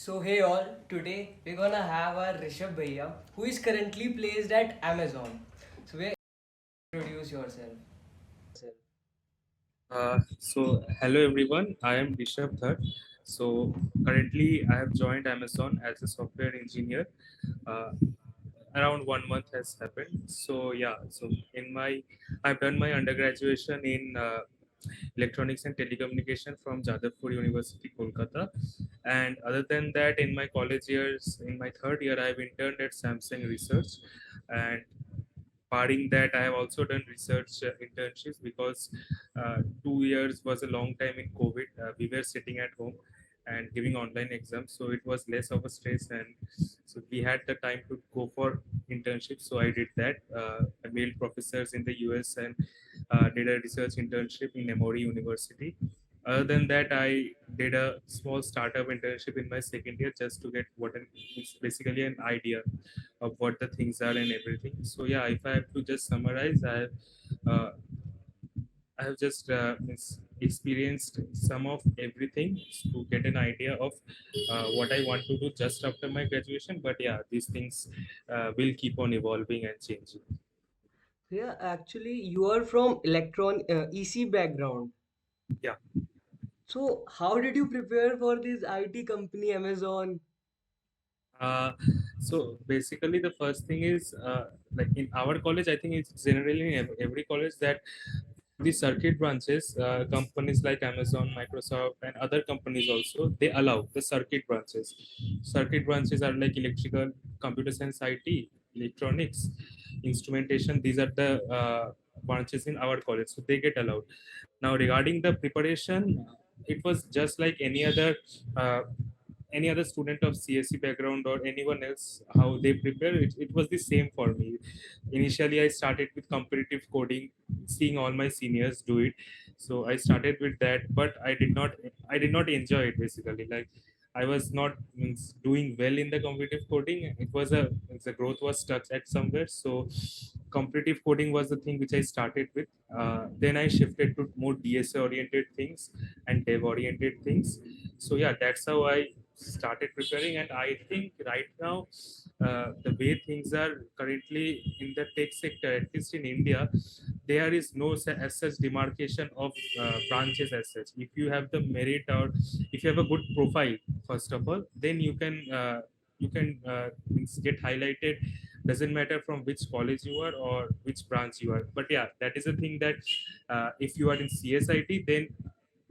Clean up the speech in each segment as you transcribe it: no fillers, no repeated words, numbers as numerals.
So hey all, today we're gonna have our Rishav Bhaiya who is currently placed at Amazon. So we introduce yourself. Hello everyone. I am Rishav Dhar. So, currently I have joined Amazon as a software engineer. Uh, Around 1 month has happened. I've done my undergraduation in electronics and telecommunication from Jadavpur University, Kolkata. And other than that, in my college years, in my third year, I've interned at Samsung Research. And barring that, I have also done research internships because 2 years was a long time in COVID. We were sitting at home and giving online exams, so it was less of a stress, and so we had the time to go for internships. So I did that. I mailed professors in the US and did a research internship in Emory University. Other than that, I did a small startup internship in my second year just to get it's basically an idea of what the things are and everything. So yeah, if I have to just summarize, uh, I have just experienced some of everything to get an idea of what I want to do just after my graduation. But yeah, these things will keep on evolving and changing. Yeah, actually you are from EC background. Yeah. So how did you prepare for this IT company Amazon? Uh, so basically, the first thing is like in our college, I think it's generally in every college that for the circuit branches, companies like Amazon, Microsoft, and other companies also they allow the circuit branches. Circuit branches are like electrical, computer science, IT, electronics, instrumentation. These are the branches in our college, so they get allowed. Now, regarding the preparation, it was just like uh, any other student of CSE background or anyone else, how they prepare. It was the same for me. Initially, I started with competitive coding, seeing all my seniors do it. So I started with that, but I did not enjoy it basically. Like I was not doing well in the competitive coding. The growth was stuck at somewhere. So competitive coding was the thing which I started with. Then I shifted to more DSA oriented things and dev oriented things. So yeah, that's how I started preparing. And I think right now, the way things are currently in the tech sector, at least in India, there is no as such demarcation of branches as such. If you have the merit, or if you have a good profile, first of all, then you can get highlighted. Doesn't matter from which college you are or which branch you are. But yeah, that is a thing that if you are in CSIT, then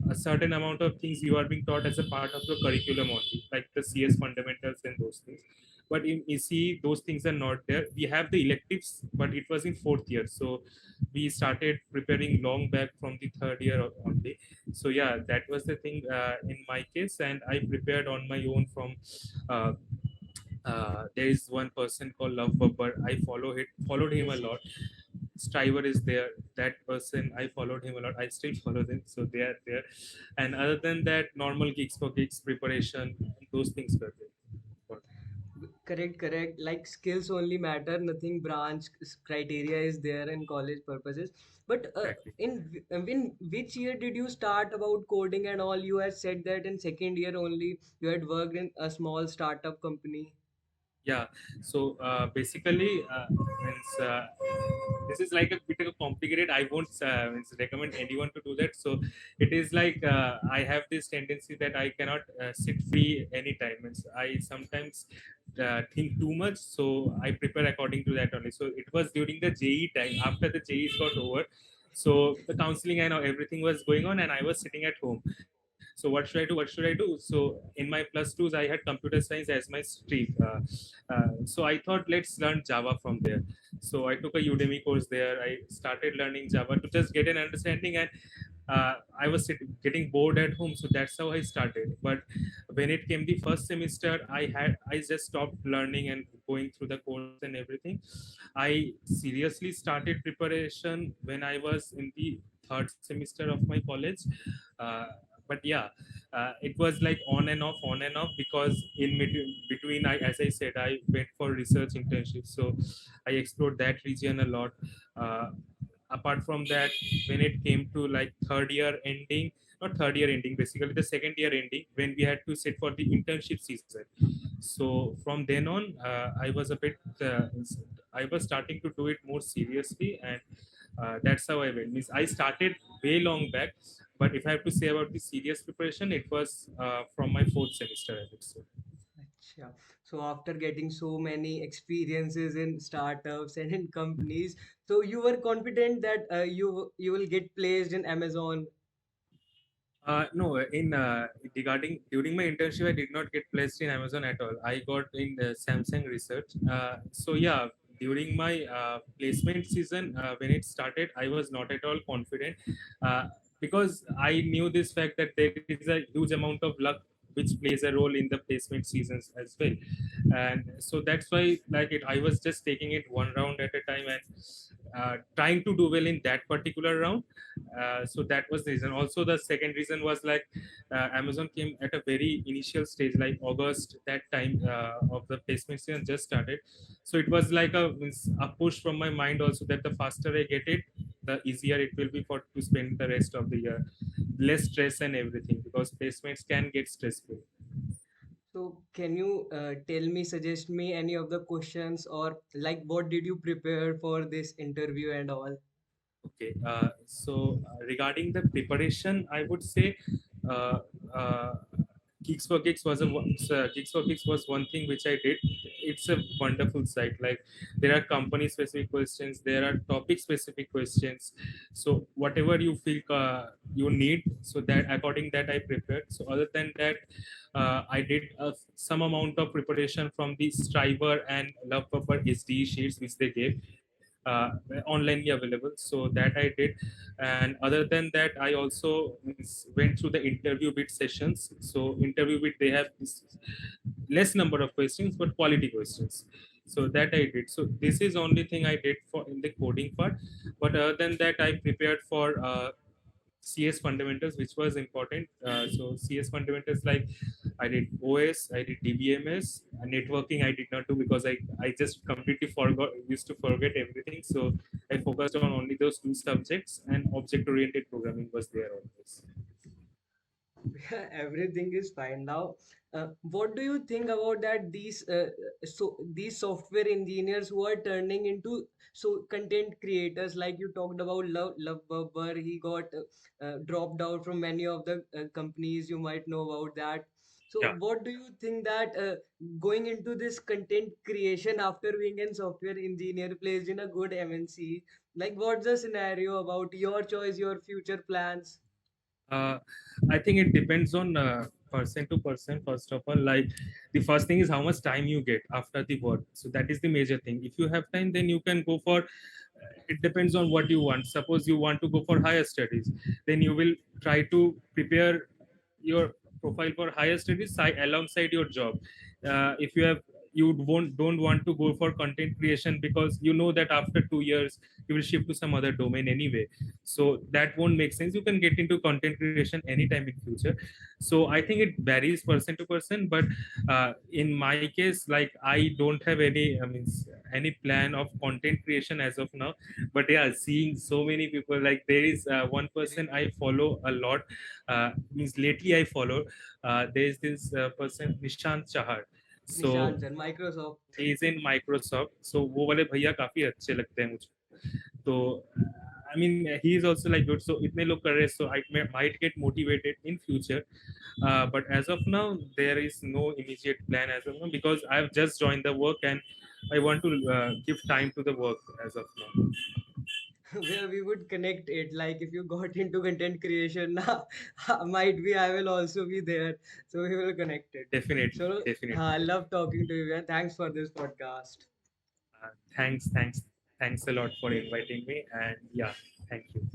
a certain amount of things you are being taught as a part of the curriculum only, like the CS fundamentals and those things. But in EC, those things are not there. We have the electives, but it was in fourth year. So we started preparing long back from the third year only. So yeah, that was the thing in my case. And I prepared on my own from uh, there is one person called Love Babbar. Followed him a lot. Striver is there. That person, I followed him a lot. I still follow them, so they are there. And other than that, normal gigs for gigs preparation, those things were there. Correct, correct. Like skills only matter, nothing criteria is there in college purposes. But Exactly. in which year did you start about coding and all? You had said that in second year only you had worked in a small startup company. Yeah. So basically, this is like a bit of a complicated. I won't recommend anyone to do that. So it is like I have this tendency that I cannot sit free anytime. I sometimes think too much, so I prepare according to that only. So it was during the JE time, after the JEs got over. So the counseling and everything was going on, and I was sitting at home. So what should I do? What should I do? So in my plus twos, I had computer science as my stream. So I thought, let's learn Java from there. So I took a Udemy course there. I started learning Java to just get an understanding, and I was getting bored at home, so that's how I started. But when it came the first semester, I just stopped learning and going through the course and everything. I seriously started preparation when I was in the third semester of my college. Uh, but yeah, it was like on and off, because in between, as I said, I went for research internships, so I explored that region a lot. uh, Apart from that, when it came to like third year ending, not third year ending, basically the second year ending, when we had to sit for the internship season. So from then on, I was a bit, I was starting to do it more seriously, and that's how I went. Means I started way long back, but if I have to say about the serious preparation, it was from my fourth semester, I would say. Acha. So after getting so many experiences in startups and in companies, so you were confident that you will get placed in Amazon. No, in regarding during my internship, I did not get placed in Amazon at all. I got in Samsung Research. So yeah, during my placement season, when it started, I was not at all confident, uh, because I knew this fact that there is a huge amount of luck which plays a role in the placement seasons as well, and so that's why like it, I was just taking it one round at a time and trying to do well in that particular round. So that was the reason. Also, the second reason was like Amazon came at a very initial stage, like August. That time of the placement season just started, so it was like a push from my mind also that the faster I get it, the easier it will be for to spend the rest of the year, less stress and everything, because placements can get stressful. So can you tell me, suggest me any of the questions, or like what did you prepare for this interview and all? Okay, regarding the preparation, I would say uh, uh, Geeks for Geeks was Geeks for Geeks was one thing which I did. It's a wonderful site. Like there are company specific questions, there are topic specific questions. So whatever you feel you need, so that according that I prepared. So other than that, I did some amount of preparation from the Striver and Love Pepper SD sheets which they gave uh, onlinely available, so that I did. And other than that, I also went through the interview bit sessions. So interview bit, they have this less number of questions but quality questions, so that I did. So this is only thing I did for in the coding part, but other than that I prepared for CS fundamentals, which was important. So CS fundamentals, like I did OS, I did DBMS, networking I did not do because I just completely forgot, used to forget everything. So I focused on only those two subjects, and object oriented programming was there always. Everything is fine now. What do you think about that? These software engineers who are turning into so content creators, like you talked about Love Bubber, he got dropped out from many of the companies. You might know about that. So, Yeah. what do you think that going into this content creation after being a software engineer placed in a good MNC, like what's the scenario about your choice, your future plans? Uh, I think it depends on person to person. First of all, like the first thing is how much time you get after the work. So that is the major thing. If you have time, then you can go for. It depends on what you want. Suppose you want to go for higher studies, then you will try to prepare your profile for higher studies alongside your job. If you have, you won't don't want to go for content creation because you know that after 2 years you will shift to some other domain anyway, so that won't make sense. You can get into content creation anytime in future. So I think it varies person to person, but in my case, like I don't have any, I mean, any plan of content creation as of now. But yeah, seeing so many people, like there is one person I follow a lot, means lately I follow, there's this person Nishant Chahar. So Nishan, Microsoft. he is in Microsoft, so वो वाले भैया काफी अच्छे लगते हैं मुझे. तो I mean he is also like good, so इतने लोग कर रहे हैं, so I might get motivated in future. But as of now there is no immediate plan as of now, because I've just joined the work and I want to give time to the work as of now. Where we would connect it, like if you got into content creation now, might be I will also be there, so we will connect it. Definitely, So I definitely. love talking to you, and thanks for this podcast. Thanks, thanks a lot for inviting me, and yeah, thank you.